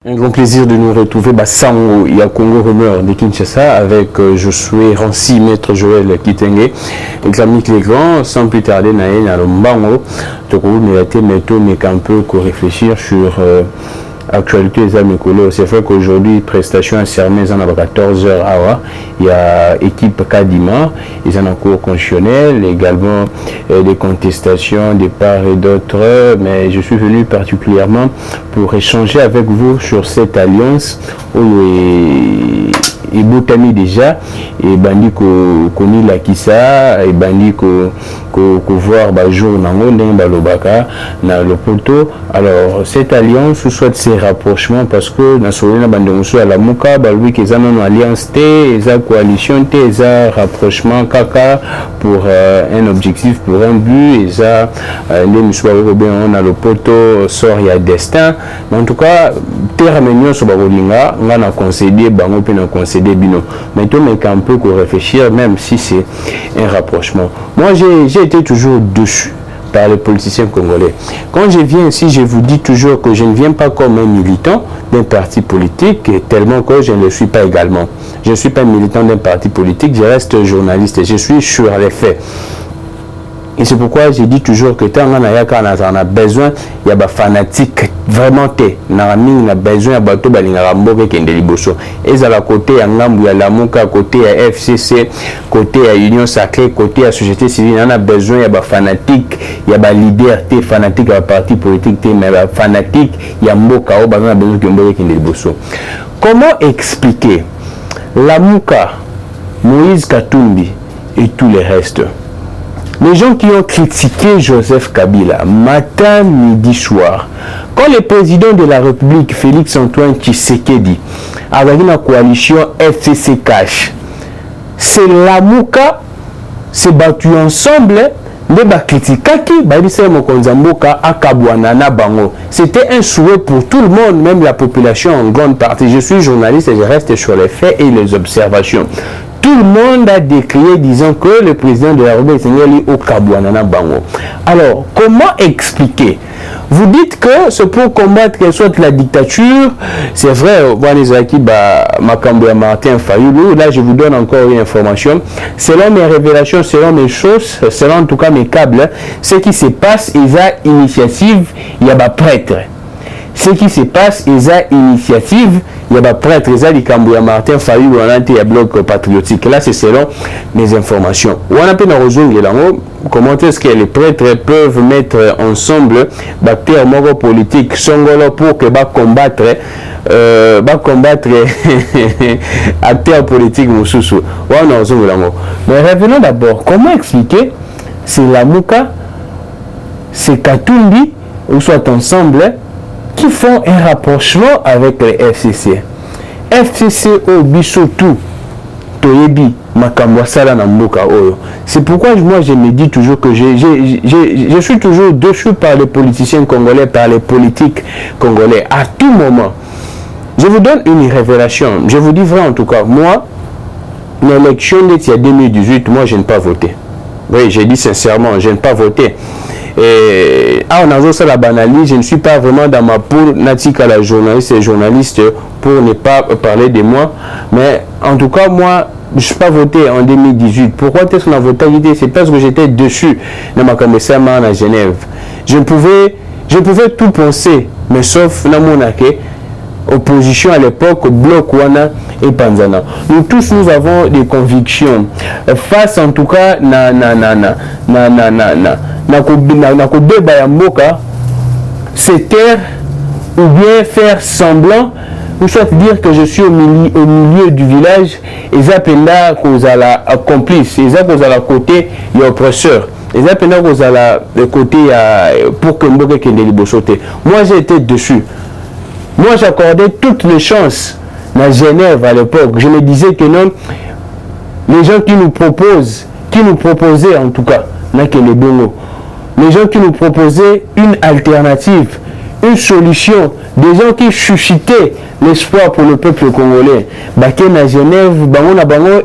Un grand plaisir de nous retrouver Sango et à Congo Rumeur de Kinshasa avec Josué Rancy, Maître Joël Kitenge, Examique les grands, sans plus tarder, Naïn à l'Ombango, donc vous m'avez méthode mais qu'un peu réfléchir sur actualité des amis collègues. C'est vrai qu'aujourd'hui, prestation à Sermez en 14h il y a équipe Kadima, ils ont un cours constitutionnel, également des contestations de part et d'autre, mais je suis venu particulièrement pour échanger avec vous sur cette alliance où et Botami déjà et bandi koni la kisa et bandi ko voir jour nango ndemba lobaka na lopoto. Alors cette alliance soit ces rapprochements parce que na solena bandi muso à la muka balwi que une alliance té eza coalition té eza rapprochement kaka pour un objectif, pour un but, eza les muso on a lopoto sort ya destin, mais en tout cas terre menyo so bakolinga ngana concéder bango pe na concéder bino. Maintenant, mais un peu qu'on réfléchir, même si c'est un rapprochement. Moi, j'ai été toujours dessus par les politiciens congolais. Quand je viens ici, je vous dis toujours que je ne viens pas comme un militant d'un parti politique, tellement que je ne le suis pas également. Je ne suis pas militant d'un parti politique, je reste journaliste et je suis sur les faits. Et c'est pourquoi je dis toujours que tant qu'on a besoin, il y a des fanatiques vraiment té. On a besoin de bateau balingarambo qui est liboso. Et à la côté, il y a la Mouka, côté à FCC, côté à Union Sacrée, côté à société civile. On a besoin, il y a des fanatiques, il y a des libertés fanatiques, il y a des partis politiques, mais il y a des fanatiques, il y a Mouka, on a besoin de liboso. Comment expliquer la Mouka, Moïse Katumbi et tous les restes? Les gens qui ont critiqué Joseph Kabila, matin, midi, soir, quand le président de la République, Félix Antoine Tshisekedi, avec une coalition FCC Cash, c'est la Mouka, c'est battu ensemble, c'était un souhait pour tout le monde, même la population en grande partie. Je suis journaliste et je reste sur les faits et les observations. Tout le monde a décrié disant que le président de la République est au Kabouanana Bango. Alors, comment expliquer? Vous dites que c'est pour combattre soit la dictature, c'est vrai, Makambo Martin Fayoulou, là je vous donne encore une information. Selon mes révélations, selon mes choses, selon en tout cas mes câbles, ce qui se passe, il y a initiative, il y a des prêtres. Ce qui se passe, il y a initiative, il y a des prêtres, il y a des Kambouya Martin Fayoulou, on a un bloc patriotique. Là, c'est selon mes informations. On a pu rejoindre comment est-ce que les prêtres peuvent mettre ensemble des termes politiques pour que combattre acteurs politiques. Mais revenons d'abord, comment expliquer c'est la Mouka, c'est Katumbi, ou soit ensemble, qui font un rapprochement avec les FCC. FCC au Bissotou, Toyebi, Makambo Sala Namboka Oyo. C'est pourquoi moi je me dis toujours que je suis toujours dessus par les politiciens congolais, par les politiques congolais. À tout moment, je vous donne une révélation. Je vous dis vrai en tout cas, moi, l'élection de 2018, moi je n'ai pas voté. Oui, j'ai dit sincèrement, je n'ai pas voté. Et on a ça la banalité, je ne suis pas vraiment dans ma poule natique à la journaliste et journaliste pour ne pas parler de moi. Mais en tout cas, moi, je ne suis pas voté en 2018. Pourquoi est-ce qu'on a voté? C'est parce que j'étais dessus dans ma caméra à Genève. Je pouvais tout penser, mais sauf dans mon opposition à l'époque, Bloc Wana et Panzana. Nous tous, nous avons des convictions. Face en tout cas, c'est taire ou bien faire semblant ou soit dire que je suis au milieu du village et ça là cause à la complice et ça cause à la côté et oppresseur et ça là cause à la côté pour que Mboka Kende Libosote. Moi j'ai été dessus. Moi j'accordais toutes les chances à Genève à l'époque. Je me disais que non, les gens qui nous proposaient en tout cas là que les bons, les gens qui nous proposaient une alternative, une solution, des gens qui suscitaient l'espoir pour le peuple congolais. Baken à Genève,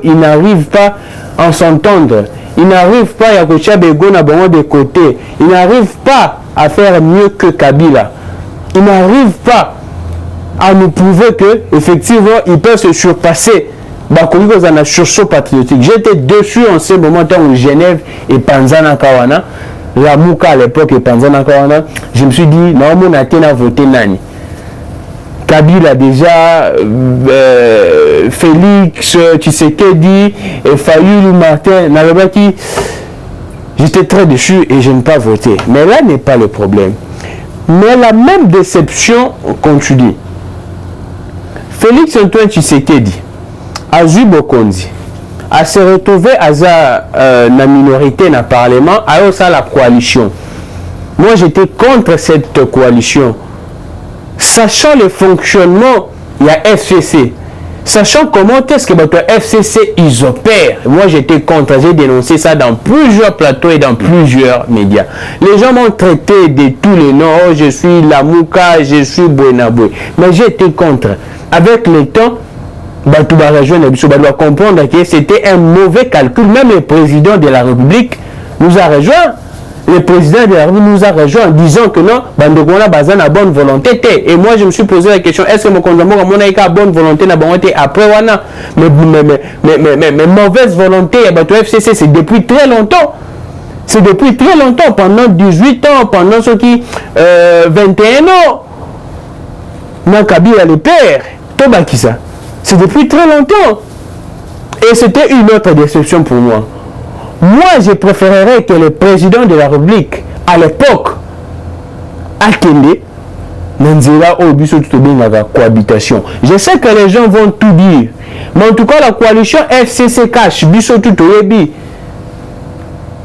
ils n'arrivent pas à s'entendre. Ils n'arrivent pas à de côté. Ils n'arrivent pas à faire mieux que Kabila. Ils n'arrivent pas à nous prouver que effectivement ils peuvent se surpasser. Sursaut patriotique. J'étais dessus en ce moment en Genève et Panzana Kawana. La Mouka à l'époque et Panzana Kawana. Je me suis dit, non, on a voté Nani. Kabila déjà, Félix, Tshisekedi, et Fayulu, Martin, Nalobaki. J'étais très déçu et je n'ai pas voté. Mais là n'est pas le problème. Mais la même déception continue. Félix Antoine Tshisekedi, Azu Bokondi, à se retrouver à la minorité dans le Parlement, à ça la coalition. Moi j'étais contre cette coalition. Sachant le fonctionnement, il y a FCC. Sachant comment est-ce que votre FCC ils opèrent. Moi j'étais contre, j'ai dénoncé ça dans plusieurs plateaux et dans plusieurs médias. Les gens m'ont traité de tous les noms. Oh, je suis Lamouka, je suis Bouenaboué. Mais j'étais contre. Avec le temps, tout doit comprendre que c'était un mauvais calcul. Même le président de la République nous a rejoint. Le président de la République nous a rejoint en disant que non, Bandokona Bazan a bonne volonté. Et moi, je me suis posé la question, est-ce que mon condamnement a bonne volonté après Wana? Mais mauvaise volonté, FCC, c'est depuis très longtemps. C'est depuis très longtemps, pendant 18 ans, pendant ceux qui 21 ans. Kabila le père, Tobakisa. C'est depuis très longtemps. Et c'était une autre déception pour moi. Moi, je préférerais que le président de la République, à l'époque, Akende, Nanzela Obiso la cohabitation. Je sais que les gens vont tout dire. Mais en tout cas, la coalition FCC cache, Biso Tutoyebi,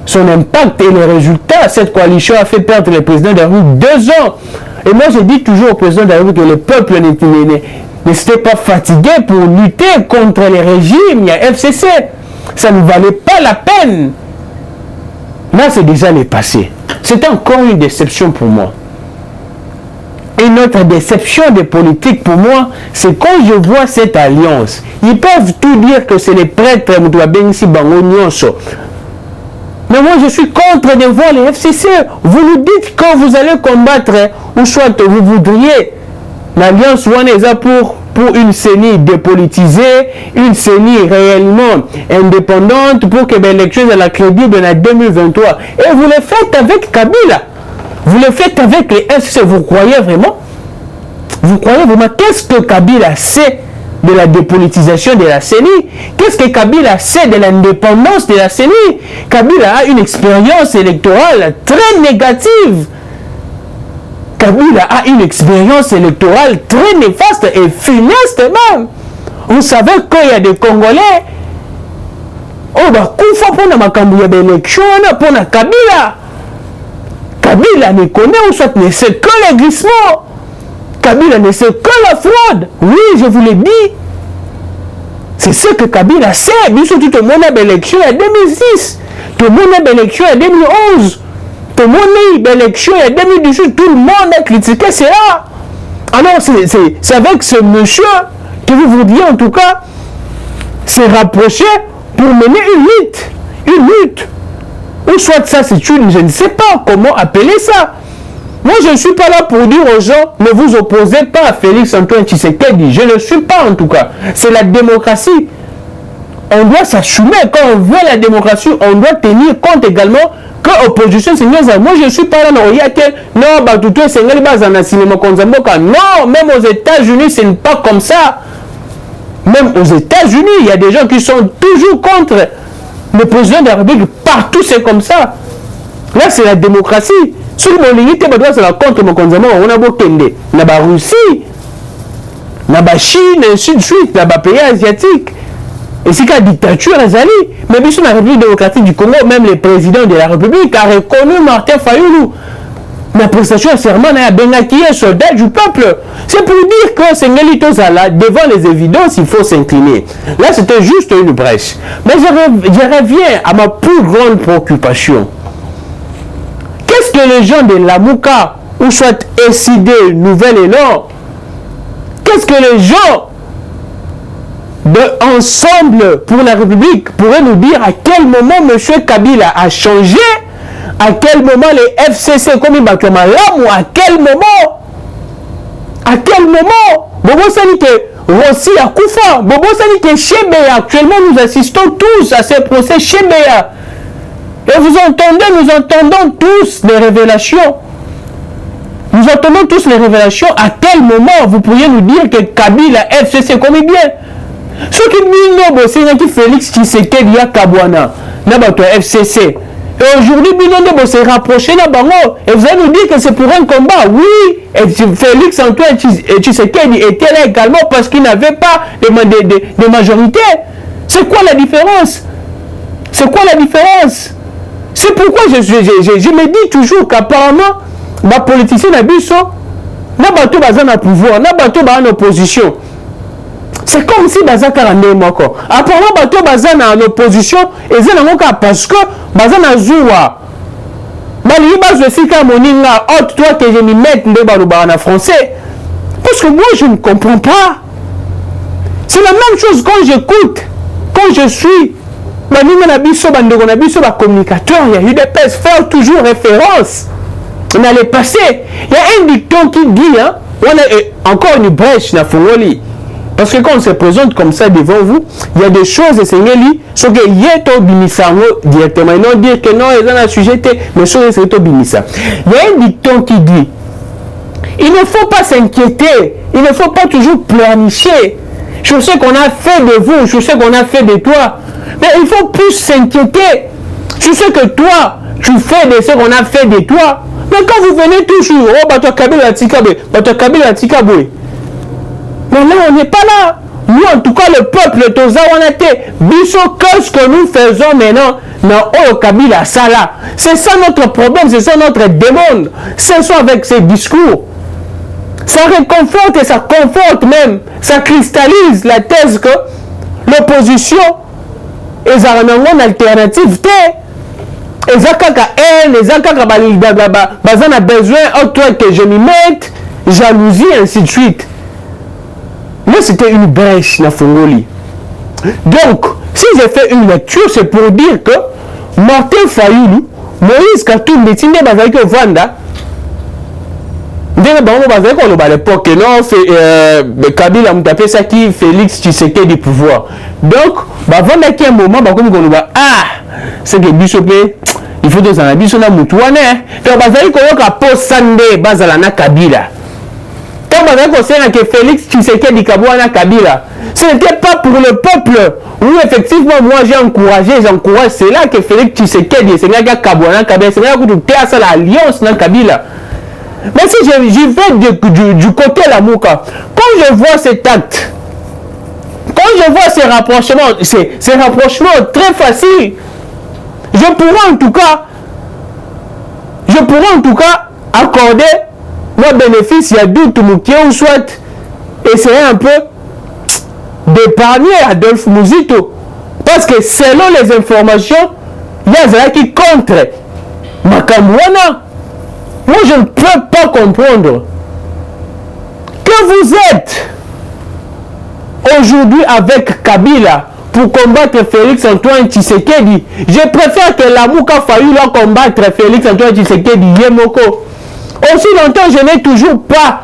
son impact et les résultats, cette coalition a fait perdre le président de la République 2 ans. Et moi, je dis toujours au président de la République que le peuple ne s'était pas fatigué pour lutter contre les régimes. Il y a FCC. Ça ne valait pas la peine. Là, c'est déjà le passé. C'est encore une déception pour moi. Une autre déception des politiques pour moi, c'est quand je vois cette alliance. Ils peuvent tout dire que c'est les prêtres mais moi, je suis contre de voir les FCC. Vous nous dites quand vous allez combattre, ou soit vous voudriez l'alliance Waneza pour une CENI dépolitisée, une CENI réellement indépendante pour que l'élection soit crédible en 2023. Et vous le faites avec Kabila. Vous le faites avec les FCC. Vous croyez vraiment? Vous croyez vraiment? Qu'est-ce que Kabila sait de la dépolitisation de la CENI? Qu'est-ce que Kabila sait de l'indépendance de la CENI? Kabila a une expérience électorale très négative. Kabila a une expérience électorale très néfaste et funeste même. Vous savez qu'il y a des Congolais pour l'élection pour Kabila. Kabila ne connaît ou soit ne sait que les glissements. Kabila ne sait que la fraude. Oui, je vous l'ai dit. C'est ce que Kabila sait. Bien sûr, tout le monde a l'élection en 2006. Tout le monde a l'élection en 2011. Tout le monde a l'élection en 2018. Tout le monde a critiqué cela. Alors, c'est avec ce monsieur que vous voudriez en tout cas se rapprocher pour mener une lutte. Une lutte. Ou soit ça, c'est une... Je ne sais pas comment appeler ça. Moi, je ne suis pas là pour dire aux gens, ne vous opposez pas à Félix Antoine Tshisekedi. Je ne suis pas en tout cas. C'est la démocratie. On doit s'assumer. Quand on veut la démocratie, on doit tenir compte également que l'opposition, c'est mieux. Moi, je ne suis pas là. Non, même aux États-Unis, ce n'est pas comme ça. Même aux États-Unis, il y a des gens qui sont toujours contre le président de la République. Partout, c'est comme ça. Là, c'est la démocratie. Sur mon limite, c'est la contre mon consommant. On a beau Kende. On a Russie, on a Chine, ainsi de suite, on a pays asiatiques. Et c'est la dictature, Azali. Mais bien sûr, la République démocratique du Congo, même le président de la République a reconnu Martin Fayoulou. La prestation de serment a Benaki, un soldat du peuple. C'est pour dire que c'est Ngelito Zala, devant les évidences, il faut s'incliner. Là, c'était juste une brèche. Mais je reviens à ma plus grande préoccupation. Qu'est-ce que les gens de Lamouka, ou soit SID, Nouvel Élan, qu'est-ce que les gens de Ensemble pour la République pourraient nous dire à quel moment M. Kabila a changé, à quel moment les FCC, comme il ou à quel moment À quel moment Bobo Sani que Rossi a Koufa, Bobo Sani que Chebeya, actuellement nous assistons tous à ces procès Chebeya. Et vous entendez, nous entendons tous les révélations. Nous entendons tous les révélations. À quel moment vous pourriez nous dire que Kabila FCC commet bien? Ce qui dit c'est que Félix Tshisekedi a Kabwana, n'a FCC. Et aujourd'hui, Binondo s'est rapproché de Bango. Et vous allez nous dire que c'est pour un combat. Oui, et Félix Antoine Tshisekedi était là également parce qu'il n'avait pas de majorité. C'est quoi la différence? C'est quoi la différence? C'est pourquoi je me dis toujours qu'apparemment, les politiciens n'abusent pas de pouvoir, en opposition. C'est comme si Bazaka a né encore. Apparemment, bateau Bazana en opposition, et c'est parce que Bazana Zoua. Bali aussi quand moninga, toi que je m'y mette en français. Parce que moi, je ne comprends pas. C'est la même chose quand j'écoute, quand je suis. Communicateur, il y a eu des pèses, faire toujours référence. On allait passer. Il y a un dicton qui dit, hein, on a encore une brèche dans Fongoli. Parce que quand on se présente comme ça devant vous, il y a des choses, et c'est ce que y est au Bimisango directement. Et non dire que non, ils ont un sujet, mais c'est au Bimisa. Il y a un dicton qui dit, il ne faut pas s'inquiéter, il ne faut pas toujours pleurnicher sur ce qu'on a fait de vous, sur ce qu'on a fait de toi. Mais il faut plus s'inquiéter sur ce que toi, tu fais de ce qu'on a fait de toi. Mais quand vous venez toujours, oh, bah toi, Kabila Tikabe, bah toi, Kabila Tikabe. Mais là, on n'est pas là. Nous, en tout cas, le peuple, qu'est-ce que nous faisons maintenant dans Kabila Sala? C'est ça notre problème, c'est ça notre demande. C'est ça avec ces discours. Ça réconforte et ça conforte même. Ça cristallise la thèse que l'opposition est une alternative. Et ça, haine, et ça, a besoin, autre que je m'y mette, jalousie, ainsi de suite. Moi, c'était une brèche dans Fongoli. Donc, si j'ai fait une lecture, c'est pour dire que Martin Fayoulou, Moïse Katoum, Betinde Bazaki Vanda, à l'époque, non, Kabila m'a tapé ça qui Félix Tshisekedi du pouvoir. Donc, avant qu'il y ait un moment, c'est que Bishopé, il faut que ça n'abîme son amoutouane. Donc, Bazaki Koyoka Posande, Bazalana Kabila. Quand que Félix Tshisekedi Kabouana Kabila, ce n'était pas pour le peuple. Où effectivement, moi j'encourage, c'est là que Félix Tshisekedi, c'est là que Kabouana Kabila, c'est là que tu as l'alliance dans Kabila. Mais si j'y vais du côté de la Mouka, quand je vois cet acte, quand je vois ces rapprochements très faciles, je pourrais en tout cas accorder moi bénéfice, il y a doute ou soit essayer un peu d'épargner Adolphe Mouzito. Parce que selon les informations, il y a ça qui contre Makamouana. Moi, je ne peux pas comprendre que vous êtes aujourd'hui avec Kabila pour combattre Félix Antoine Tshisekedi. Je préfère que la Mouka Fayoulou combattre Félix Antoine Tshisekedi Yemoko. Aussi longtemps, je n'ai toujours pas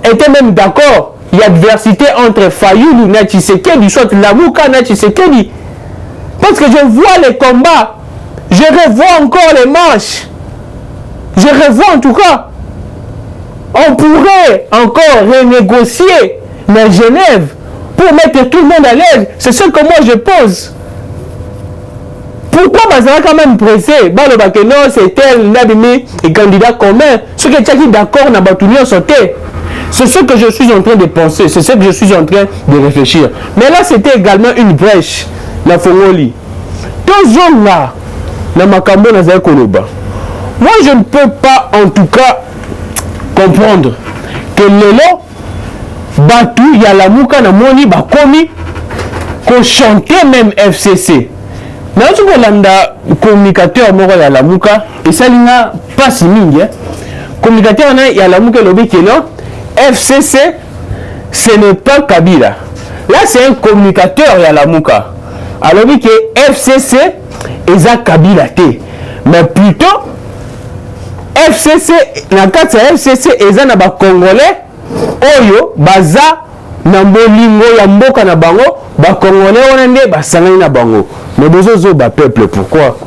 été même d'accord. Il y a diversité entre Fayoulou et Tshisekedi, soit la Mouka et Tshisekedi. Parce que je vois les combats, je revois encore les marches. Je revois en tout cas. On pourrait encore renégocier la Genève pour mettre tout le monde à l'aise. C'est ce que moi je pose. Pourquoi Bazara quand même pressé? Non, c'est tel l'abîmé et candidat commun. Ce que tu as dit d'accord, n'a pas tout sauté. C'est ce que je suis en train de penser. C'est ce que je suis en train de réfléchir. Mais là, c'était également une brèche. La Fongoli. Deux hommes là, la Makambo Nazar Koloba. Moi, je ne peux pas, en tout cas, comprendre que Lelo, Batou, Yalamouka, Namoni, Bakomi, qu'on chantait même FCC. Mais tu vois, l'anda communicateur, Moro Yalamouka, et ça n'a pas si mine. Communicateur, Yalamouka, Lobi, qui est là, FCC, ce n'est pas Kabila. Là, c'est un communicateur, Yalamouka. Alors, que FCC, et ça Kabila, mais plutôt, FCC, na kati ya FCC eza na ba Congolais oyo baza na bolingo ya mboka na bango ba congolais wana nde basangani na bango mais bozozo ba peuple pourquoi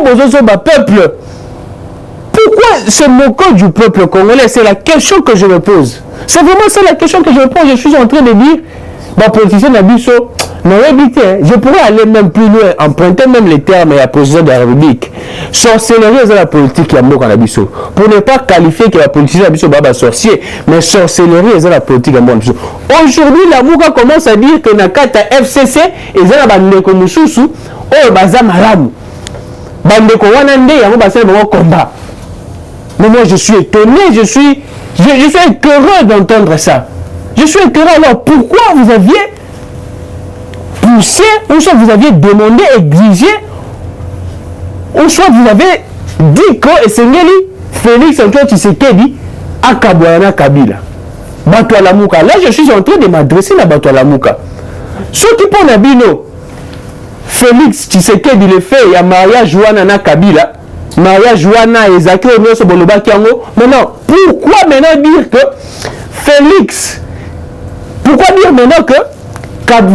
bozozo ba peuple pourquoi se moquer du peuple congolais? C'est la question que je me pose. C'est vraiment ça la question que je me pose. Je suis en train de dire bah politicien Nabiso je pourrais aller même plus loin, emprunter même les termes et la président de la République. Sorcellerie, c'est la politique qui a mort en Abisso. Pour ne pas qualifier que la politique d'Abisso baba sorcier, mais sorcellerie, c'est la politique à mort en Abisso. Aujourd'hui, la Mouka commence à dire que Nakata FCC, et c'est la bande de Moussoussou, oh, baza malamu. Bande de Wanande, il y a un combat. Mais moi, je suis étonné, je suis écœureux d'entendre ça. Je suis écœureux. Alors, pourquoi vous aviez poussé, ou soit vous aviez demandé, exigé, ou soit vous avez dit que Esengeli, Félix Antoine Tshisekedi, à Kabouana Kabila. Bato Lamuka. Là, je suis en train de m'adresser à Bato Lamuka. Ce qui pour Nabino, Félix Tshisekedi le fait, il y a mariage Jouana Kabila, mariage Jouana et Zaki Onyoso Boloba Kiango. Maintenant, pourquoi maintenant dire que Félix, pourquoi dire maintenant que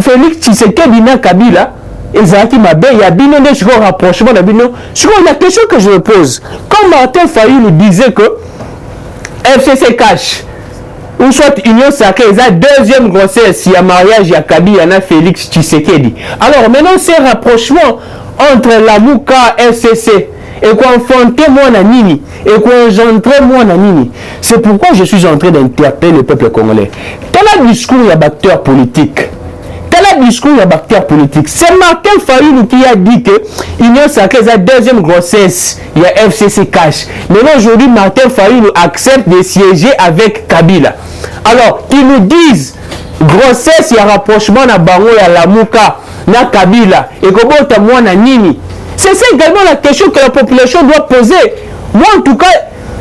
Félix Tshisekedi na Kabila et Zaki Mabe, il y a bino de rapprochement de bino. Sur la question que je me pose, quand Martin Fayulu nous disait que FCC cache, ou soit Union Sacrée, il y a deuxième grossesse, il y a mariage, il y a Kabila, il y a Félix Tshisekedi. Alors maintenant, ces rapprochements entre la Mouka FCC et qu'on enfantait moi na nini et qu'on engendrait moi na nini. C'est pourquoi je suis en train d'interpeller le peuple congolais. Quel est le discours il y a d'acteurs politiques? Quel est le discours il y a d'acteurs politiques? C'est Martin Fayulu qui a dit que l'Union Sacrée est la deuxième grossesse, il y a FCC cash. Maintenant aujourd'hui, Martin Fayulu accepte de siéger avec Kabila. Alors, ils nous disent grossesse, il y a rapprochement na Bango, il y a la Mouka, na Kabila, et comment tu as moi na nini. C'est ça également la question que la population doit poser. Moi, en tout cas,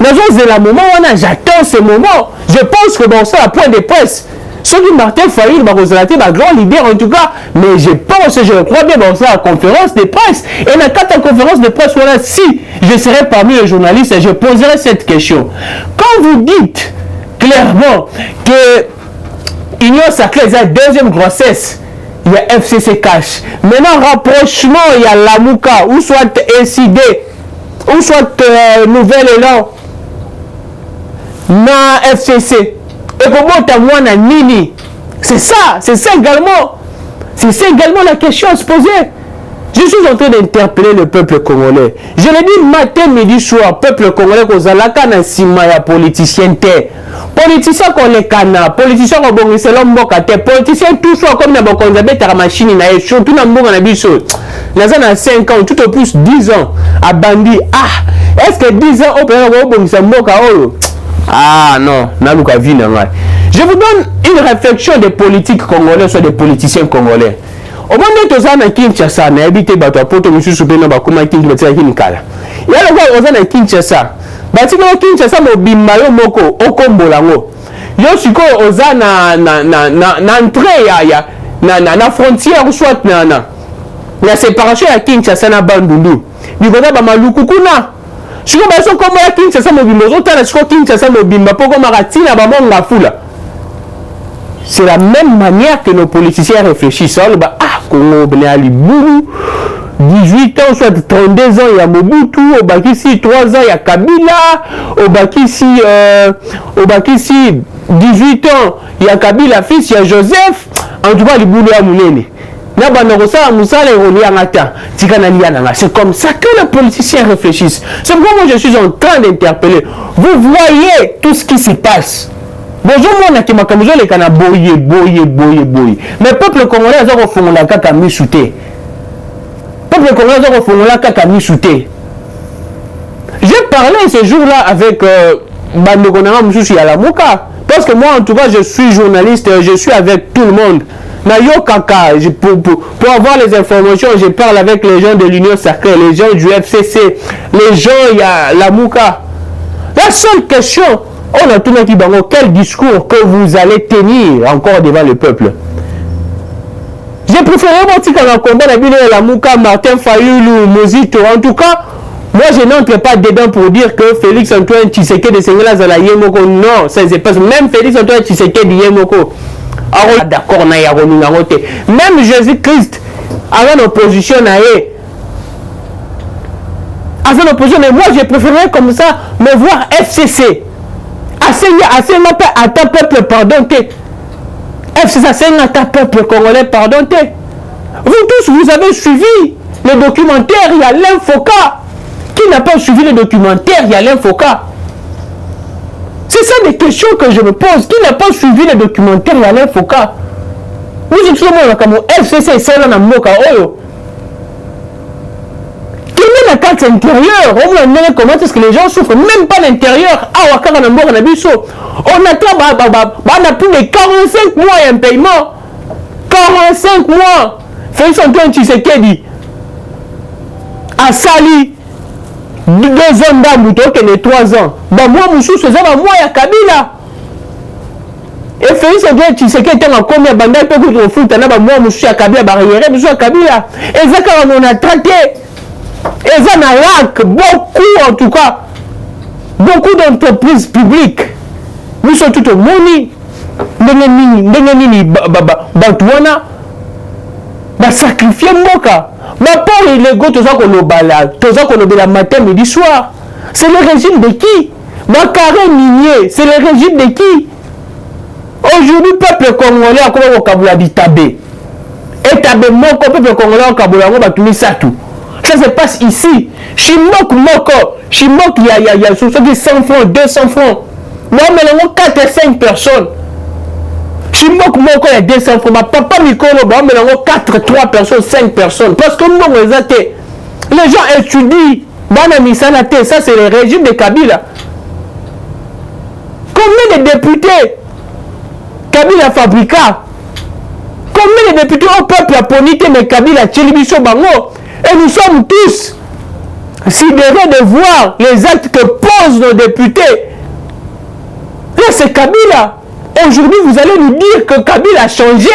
j'attends ce moment. Je pense que dans ça, la point de presse, ceux qui Martin Fayulu, ma grand leader en tout cas, mais je pense, je crois bien dans ça, la conférence de presse. Et dans la conférence de presse, voilà, si je serais parmi les journalistes, je poserai cette question. Quand vous dites clairement que Union Sacrée est la deuxième grossesse, il y a FCC cash. Maintenant, rapprochement, il y a la Mouka, ou soit SID, ou soit Nouvel Élan, na FCC. Et comment tu as moi na nini? C'est ça également. C'est ça également la question à se poser. Je suis en train d'interpeller le peuple congolais. Je l'ai dit matin, midi, soir, peuple congolais, qu'on a la canne sima ya politicien te. Politicien qu'on les canne, politicien qu'on bon c'est l'homme te, politicien tout soit comme na bon zabe ta machine na et surtout na mbonga na biso. Naza na 5 ans, tout au plus 10 ans à bandi. Ah, est-ce que 10 ans au peut bon c'est mboka oyo? Ah non, naluka vie na ngai. Je vous donne une réflexion des politiques congolais soit des politiciens congolais. Au moment où tu as Kinshasa, tu as habité Batopoto, tu as habité Bakuma Kinshasa, tu as il y a le gars qui est Kinshasa. Tu as Kinshasa, tu as Bimbayo Moko, Okombolango. Yo siko oza na entrée na frontière ou soit na séparation ya Kinshasa na Bandundu. Bikoda ba maluku kuna. Siko ba so comme ya Kinshasa mobimba, ozotala siko Kinshasa mobimba poko maratina ba monga fula. C'est la même manière que nos politiciens réfléchissent. Congo, Benéali Bourou, 18 ans, soit 32 ans, il y a Mobutu, au Bakissi, 3 ans, il y a Kabila, au Bakissi, 18 ans, il y a Kabila, fils, il y a Joseph, en tout cas, les Boulou à Moulene. C'est comme ça que les politiciens réfléchissent. C'est pourquoi moi je suis en train d'interpeller. Vous voyez tout ce qui se passe. Bonjour, moi, qui m'a camusé les canards, boye. Mais peuple congolais, ils ont refondé la caca mi-souté. Peuple congolais, ils ont refondé la caca mi-souté. J'ai parlé ce jour-là avec Bandekonara Moussousi à la Mouka. Parce que moi, en tout cas, je suis journaliste, je suis avec tout le monde. Nayo Kaka, pour avoir les informations, je parle avec les gens de l'Union Sacrée, les gens du FCC, les gens, il y a la Mouka. La seule question, on a tout le monde qui quel discours que vous allez tenir encore devant le peuple. J'ai préféré mon petit combat la Mouka, Martin Fayulu, Mozito. En tout cas, Moi, je n'entre pas dedans pour dire que Félix Antoine Tshisekedi Sengela Zala Yemoko. Non, ça c'est pas. Même Félix Antoine Tshisekedi Yemoko. Alors, d'accord, na yaroni nangote. Même Jésus-Christ, avant l'opposition, avant l'opposition, mais moi, je préférerais comme ça me voir FCC. Assez à ta peuple, pardon. FCC, assez à ta peuple congolais, pardon. Vous tous, vous avez suivi le documentaire, il y a l'Infoca. Qui n'a pas suivi le documentaire, il y a l'Infoca. C'est ça des questions que je me pose. Qui n'a pas suivi le documentaire, il y a l'Infoca. Nous sommes comme FCC, c'est là dans le Moka. Qui met la carte intérieure? Comment est-ce que les gens souffrent? Même pas l'intérieur. On attend on a plus de 45 mois et un paiement. 45 mois. Félix Antoine Tshisekedi a sali 2 ans d'ambouto que les 3 ans. Bah moi, Moussou, c'est ça, moi, il y a Kabila. Et Félix Antoine Tshisekedi était en combien de temps pour que foot, moi, Moussou, il y a Kabila, barrière, Moussou, il y a Kabila. Et ça, quand on a traqué, et ça, on a lac, beaucoup, en tout cas, beaucoup d'entreprises publiques. Nous sommes tout au moni. Ndengenini, Batouana, sacrifier Moka. Mais pour les gars, tout ça qu'on a matin, midi, soir. C'est le régime de qui? Carré minier, c'est le régime de qui? Aujourd'hui, peuple congolais a comment au Kaboula dit Tabé. Et Tabé, mon peuple congolais au Kaboula, on va tout ça tout. Ça se passe ici. Chimok Moko, Chimok, il y a 100 francs, 200 francs. Moi, mais on a 4 et 5 personnes. Chimok Moko, il y a 200 francs. Ma papa Mikolo, mais on a 4, 3 personnes, 5 personnes. Parce que nous, les gens étudient. Ça, c'est le régime de Kabila. Combien de députés Kabila fabrica? Combien de députés au peuple a ponité, mais Kabila Tchelibiso Bango? Et nous sommes tous sidérés de voir les actes que posent nos députés. Là, c'est Kabila. Aujourd'hui, vous allez nous dire que Kabila a changé.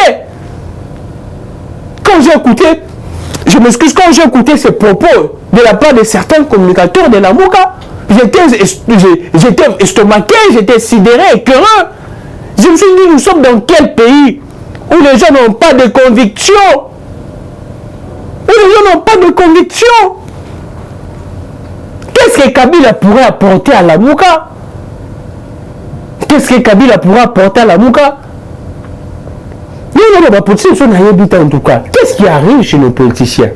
Quand j'ai écouté, je m'excuse, quand j'ai écouté ces propos de la part de certains communicateurs de la Mouka, j'étais estomaqué, j'étais sidéré, écœureux. Je me suis dit, nous sommes dans quel pays où les gens n'ont pas de conviction? Où les gens n'ont pas de conviction? Qu'est-ce que Kabila pourrait apporter à la Mouka? Qu'est-ce que Kabila pourrait apporter à la Mouka? En tout cas, qu'est-ce qui arrive chez nos politiciens?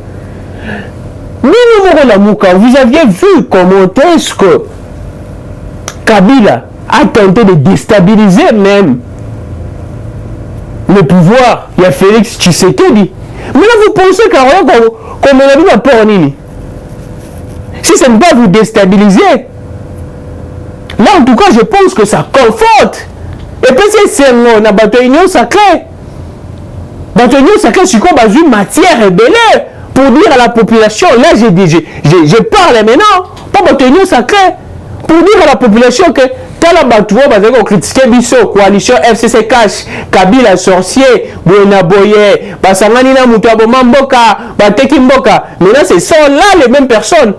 Vous aviez vu comment est-ce que Kabila a tenté de déstabiliser même le pouvoir. Il y a Félix Tshisekedi. Mais là, vous pensez qu'on a vu la peur nini? Si ça ne va vous déstabiliser, là, en tout cas, je pense que ça conforte. Et puis, c'est un bateau union sacré. Bateau union sacré, c'est quoi? Une matière rebelle pour dire à la population. Là, je parle maintenant, pas bateau union sacré, pour dire à la population que tala bateau, on critiquer biso, coalition FCC Cash, Kabila sorcier, Buena Boye, Basanganina Moutabo Mamboka, Bateki Mboka. Maintenant, ce sont là les mêmes personnes.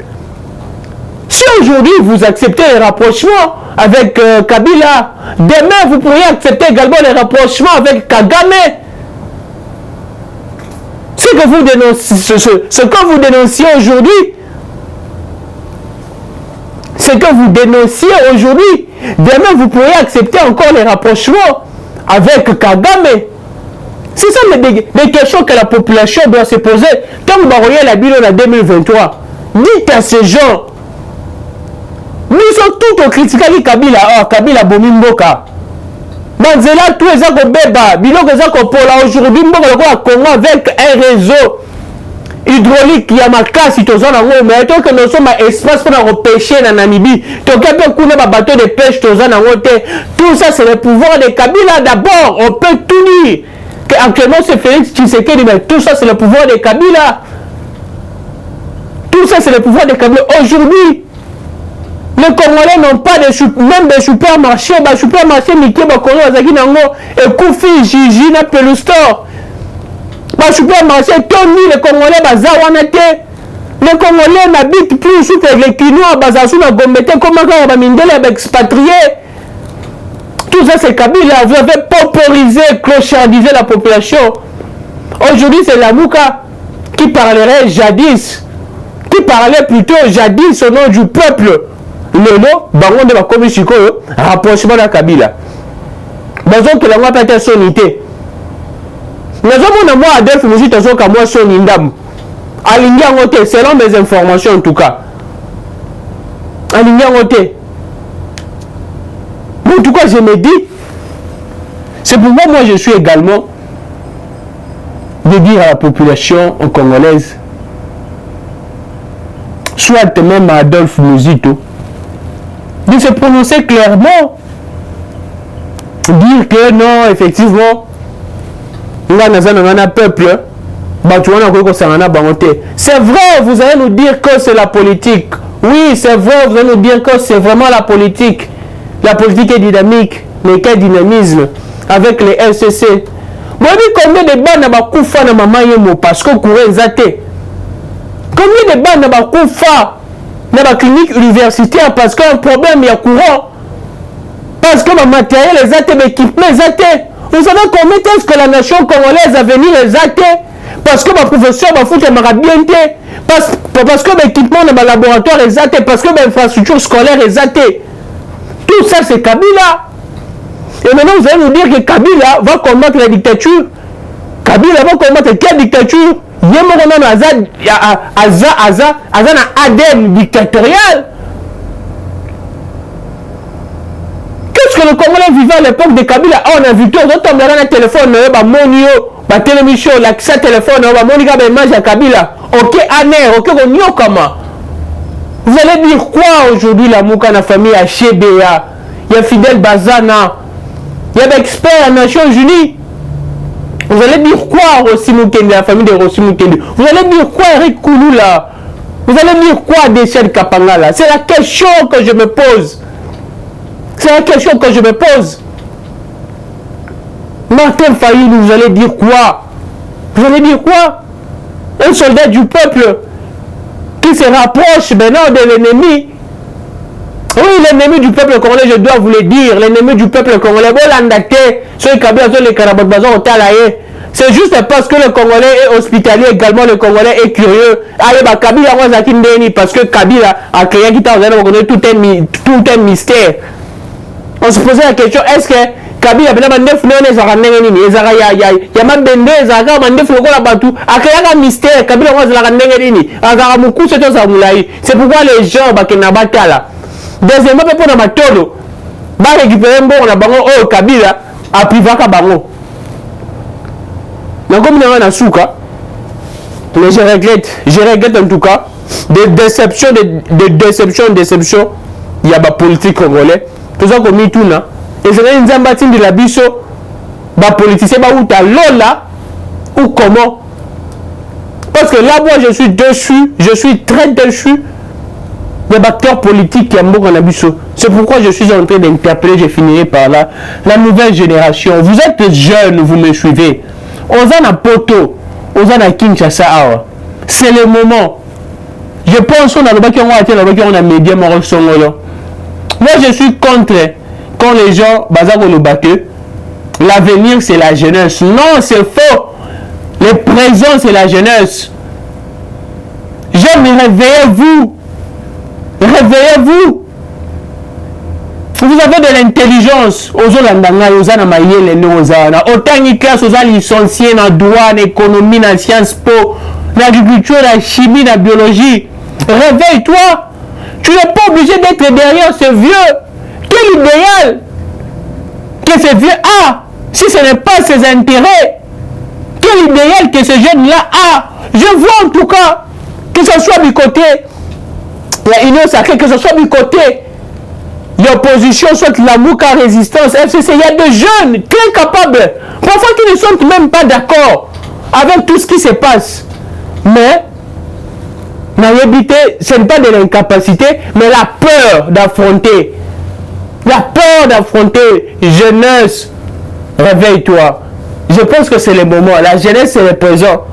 Si aujourd'hui vous acceptez les rapprochements avec Kabila, demain vous pourriez accepter également les rapprochements avec Kagame. Ce que vous dénonciez aujourd'hui, demain vous pourriez accepter encore les rapprochements avec Kagame. C'est ça les questions que la population doit se poser. Comme Baroye la Bilo en 2023, dites à ces gens, nous sommes tous au critiquer Kabila, Kabila Bomimboka. Manzela, tous les gens beba, biloko les gens pola aujourd'hui, Congo avec un réseau hydraulique qui a ma casse, mais que nous sommes un espace pour pêcher en Namibie. Un bateau de pêche, tout ça c'est le pouvoir de Kabila d'abord. On peut tout dire. Actuellement c'est Félix Tshisekedi, mais tout ça c'est le pouvoir de Kabila. Tout ça c'est le pouvoir de Kabila. Aujourd'hui, les Congolais n'ont pas même des supermarchés. Les supermarchés, Mickey, Bakoro, Azaki, Nango, et Koufi, Gigi, Napelu Store. Les supermarchés, Tony, les Congolais, Bazawanate. Les Congolais n'habitent plus sous les Quinois, Bazasou, Gombete, comment on va mindele expatriés. Tout ça, c'est Kabila. Vous avez pauperisé, clochardisé la population. Aujourd'hui, c'est Lamuka qui parlerait jadis, qui parlait plutôt jadis au nom du peuple. Lelo, Bangon de la commission, rapprochement de Kabila. Bazon que la moi peut être sonité. Nous avons moi Adolphe Mouzi, t'as qu'à moi son indam. Aligné en côté, selon mes informations en tout cas. Aligné en côté. En tout cas, je me dis, c'est pourquoi moi je suis également de dire à la population congolaise, soit même à Adolphe Mouzito, de se prononcer clairement, dire que non, effectivement, là, nous avons un peuple, c'est vrai, vous allez nous dire que c'est la politique. Oui, c'est vrai, vous allez nous dire que c'est vraiment la politique. La politique est dynamique, mais quel dynamisme avec les LCC. Moi, je dis combien de bandes n'ont pas fait dans maman yemo parce que courant zaté. Combien de bandes n'ont pas fait dans la clinique universitaire parce qu'il y a un problème, il y a courant. Parce que le matériel est zaté, l'équipement est zaté. Vous savez combien est-ce que la nation congolaise a venu les zaté? Parce que ma professeur m'a foutu m'a bien été. Parce que l'équipement dans le laboratoire est zaté. Parce que l'infrastructure scolaire est zaté. Tout ça, c'est Kabila. Et maintenant, vous allez nous dire que Kabila va combattre la dictature. Kabila va combattre quelle dictature? Il y a un ADN dictatorial. Qu'est-ce que le Congolais vivait à l'époque de Kabila? On a vu tout, on a un téléphone, la télévision, l'accès téléphone, on a une image à Kabila. Ok, aner, ok, on y a comment? Vous allez dire quoi aujourd'hui la Mouka dans la famille à Chebea? Il y a Fidel Bazana, il y a des experts aux Nations Unies. Vous allez dire quoi Rossi Moukendi, la famille de Rossi Moukendi? Vous allez dire quoi Eric Kouloula? Vous allez dire quoi Deschel Kapangala? C'est la question que je me pose. C'est la question que je me pose. Martin Fayulu, vous allez dire quoi? Vous allez dire quoi? Un soldat du peuple qui se rapproche maintenant de l'ennemi. Oui, l'ennemi du peuple congolais, je dois vous le dire. L'ennemi du peuple congolais. C'est juste parce que le Congolais est hospitalier, également le Congolais est curieux. Parce que Kabila a créé tout un mystère. On se posait la question, est-ce que Kabila a un mystère. C'est pourquoi les gens deuxièmement, pour la matolo, va récupérer un bon bango, Kabila a pris vaca bango. Mais comme on a un souka, mais je regrette en tout cas, de déception, il y a la politique congolaise. Tout ça comme tout là. Et c'est une zambatine de la biso, la politicien, ou ta lola, ou comment. Parce que là, moi, je suis déçu, je suis très déçu. Des acteurs politiques qui ont beaucoup en. C'est pourquoi je suis en train d'interpeller, je finirai par là, la nouvelle génération. Vous êtes jeunes, vous me suivez. On a poto, on a Kinshasa. C'est le moment. Je pense qu'on a le bac on a médias Moi, je suis contre quand les gens le battent. L'avenir, c'est la jeunesse. Non, c'est faux. Le présent, c'est la jeunesse. Jeunes, réveillez-vous. Réveillez-vous. Vous avez de l'intelligence. Autant de classes, vous avez licencié dans la douane, économie, dans la sciences po, l'agriculture, la chimie, la biologie. Réveille-toi. Tu n'es pas obligé d'être derrière ce vieux. Quel idéal que ce vieux a, si ce n'est pas ses intérêts. Quel idéal que ce jeune-là a. Je vois en tout cas que ce soit du côté la Union sacrée, que ce soit du côté l'opposition, soit la Mouka résistance, FCC, il y a des jeunes très capables, parfois qui ne sont même pas d'accord avec tout ce qui se passe. Mais, ce n'est pas de l'incapacité, mais la peur d'affronter. La peur d'affronter. Jeunesse, réveille-toi. Je pense que c'est le moment. La jeunesse, c'est le présent.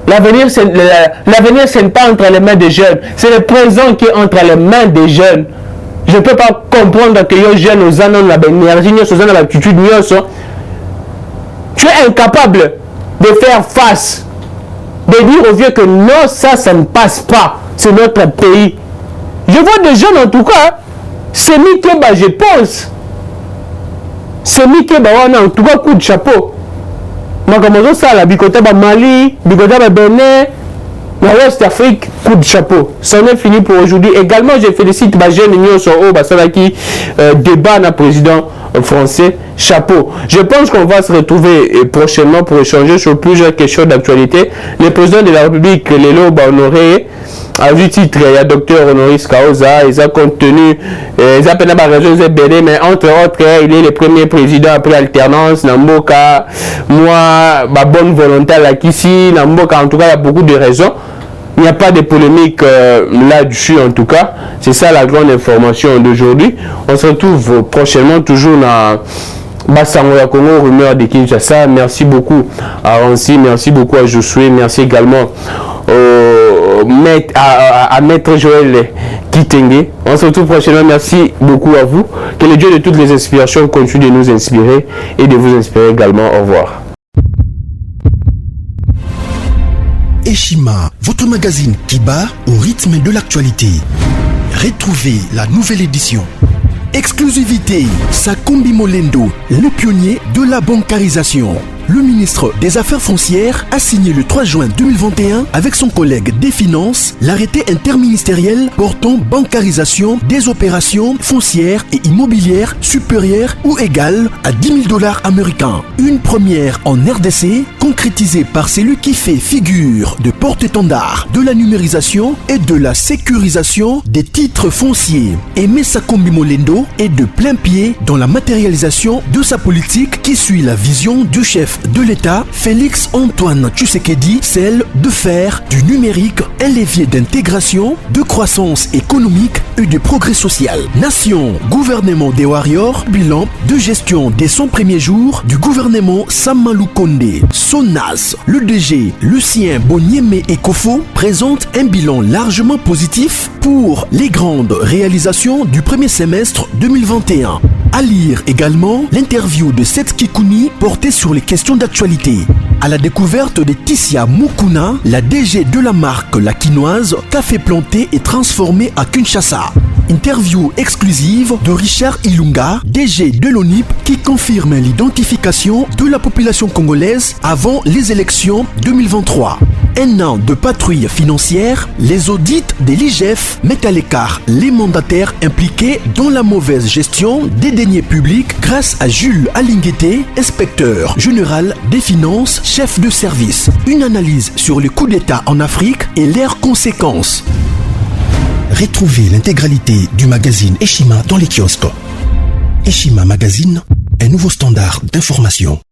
L'avenir, ce n'est pas entre les mains des jeunes. C'est le présent qui est entre les mains des jeunes. Je ne peux pas comprendre que les jeunes aux années l'énergie, aux années l'attitude, tu es incapable de faire face, de dire aux vieux que non, ça ne passe pas. C'est notre pays. Je vois des jeunes en tout cas, c'est Mikeba, je pense. C'est Mikeba, en tout cas, coup de chapeau. Makamozo ça la bikota ba Mali, bikota ba Bénin, la West Afrique, coup de chapeau. Ça en est fini pour aujourd'hui. Également, je félicite ma jeune union sur O, qui débat na président français. Chapeau. Je pense qu'on va se retrouver prochainement pour échanger sur plusieurs questions d'actualité. Le président de la République, Lelo Honoré, à du titre, il y a docteur Honoris Causa, ils ont contenu, ils ont peine à raison ZBD, mais entre autres, il est le premier président après alternance, Namboka, moi, ma bonne volonté à la Kissi, Namboka, en tout cas, il y a beaucoup de raisons. Il n'y a pas de polémique là-dessus, en tout cas. C'est ça la grande information d'aujourd'hui. On se retrouve prochainement, toujours dans Bassangoya Congo, rumeur de Kinshasa. Merci beaucoup à Rancy, merci beaucoup à Josué, merci également à Maître Joël Kitenge. On se retrouve prochainement. Merci beaucoup à vous. Que le Dieu de toutes les inspirations continue de nous inspirer et de vous inspirer également. Au revoir. Eshima, votre magazine qui bat au rythme de l'actualité. Retrouvez la nouvelle édition. Exclusivité, Sakombi Molendo, le pionnier de la bancarisation. Le ministre des Affaires foncières a signé le 3 juin 2021 avec son collègue des Finances l'arrêté interministériel portant bancarisation des opérations foncières et immobilières supérieures ou égales à $10 000 américains. Une première en RDC concrétisée par celui qui fait figure de porte-étendard de la numérisation et de la sécurisation des titres fonciers. Aimé Sakombi Molendo est de plein pied dans la matérialisation de sa politique qui suit la vision du chef de l'État, Félix Antoine Tshisekedi, celle de faire du numérique un levier d'intégration, de croissance économique et de progrès social. Nation, gouvernement des Warriors, bilan de gestion des 100 premiers jours du gouvernement Samalou Kondé. SONAS, le DG Lucien Boniemé Ekofo présente un bilan largement positif pour les grandes réalisations du premier semestre 2021. À lire également l'interview de Seth Kikouni portée sur les questions d'actualité. À la découverte de Tissia Mukuna, la DG de la marque La Quinoise, café planté et transformé à Kinshasa. Interview exclusive de Richard Ilunga, DG de l'ONIP, qui confirme l'identification de la population congolaise avant les élections 2023. Un an de patrouille financière, les audits de l'IGF mettent à l'écart les mandataires impliqués dans la mauvaise gestion des deniers publics grâce à Jules Alinguete, inspecteur général des finances, chef de service. Une analyse sur les coups d'État en Afrique et leurs conséquences. Retrouvez l'intégralité du magazine Eshima dans les kiosques. Eshima Magazine, un nouveau standard d'information.